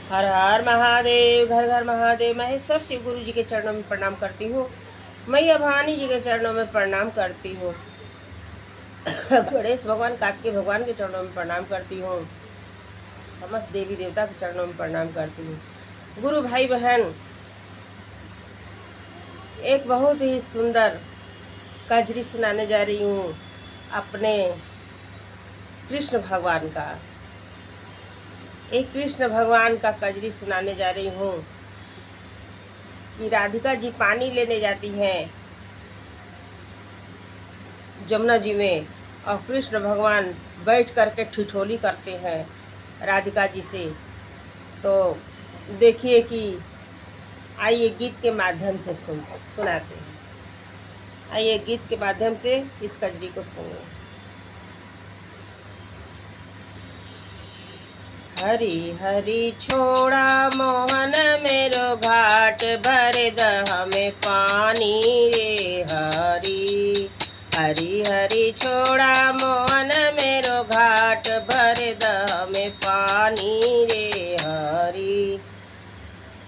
हर हर महादेव, घर घर महादेव। महेश्वर शिव गुरु जी के चरणों में प्रणाम करती हूँ। मैया भवानी जी के चरणों में प्रणाम करती हूँ। गणेश भगवान, कार्तिकेय भगवान के चरणों में प्रणाम करती हूँ। समस्त देवी देवता के चरणों में प्रणाम करती हूँ। गुरु भाई बहन, एक बहुत ही सुंदर कजरी सुनाने जा रही हूँ अपने कृष्ण भगवान का। एक कृष्ण भगवान का कजरी सुनाने जा रही हूँ कि राधिका जी पानी लेने जाती हैं जमुना जी में, और कृष्ण भगवान बैठ करके ठिठोली करते हैं राधिका जी से। तो देखिए कि आइए गीत के माध्यम से सुनाते हैं। आइए गीत के माध्यम से इस कजरी को सुनिए। हरी हरी छोड़ा मोहन मेरो घाट भर द हमें पानी रे हरी। हरी हरी छोड़ा मोहन मेरो घाट भर द हमें पानी रे हरी।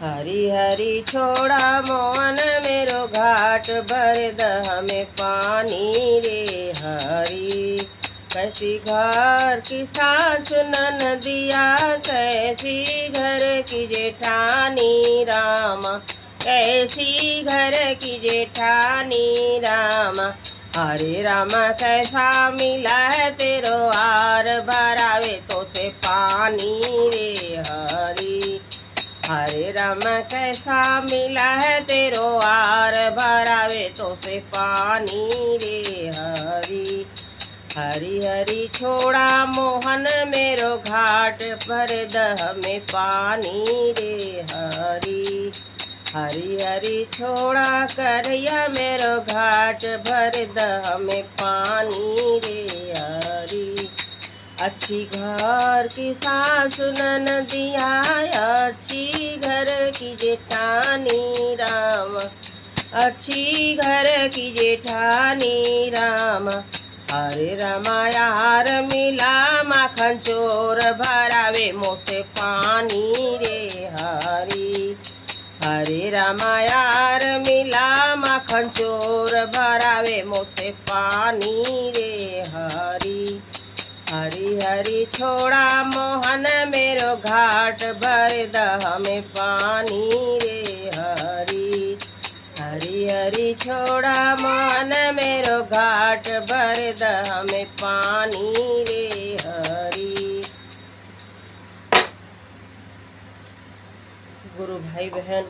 हरी हरी छोड़ा मोहन मेरो घाट भर द हमें पानी रे हरी। कैसी घर की सास ननदिया, कैसी घर की जेठानी रामा, कैसी घर की जेठानी रामा। हरे रामा कैसा मिला है तेरो आर, भरावे तो से पानी रे हरी। हरे राम कैसा मिला है तेरो आर, भरावे तो से पानी रे हरी। हरी हरी छोड़ा मोहन मेरो घाट भर द में पानी रे हरी। हरी हरी छोड़ा कन्हैया मेरो घाट भर द में पानी रे हरी। अच्छी घर की सास ननदिया, अच्छी घर की जेठानी राम, अच्छी घर की जेठानी राम। हरे रामा यार मिला माखन चोर, भरावे मोसे पानी रे हरी। हरे रामा यार मिला माखन चोर, भरावे मोसे पानी रे हरी। हरी हरी छोड़ा मोहन मेरो घाट भर द हमें पानी रे हरी। हरी हरी छोड़ा मोहन मेरो घाट भर द हमें पानी रे हरी। गुरु भाई बहन,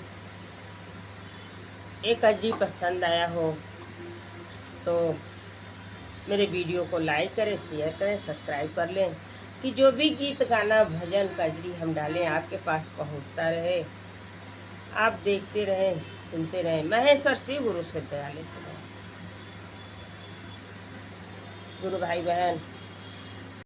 एक कजरी पसंद आया हो तो मेरे वीडियो को लाइक करें, शेयर करें, सब्सक्राइब कर लें, कि जो भी गीत गाना भजन कजरी हम डालें आपके पास पहुंचता रहे। आप देखते रहें, सुनते रहें। महेश्वर शिव गुरु से दया लेते रहें। गुरु भाई बहन,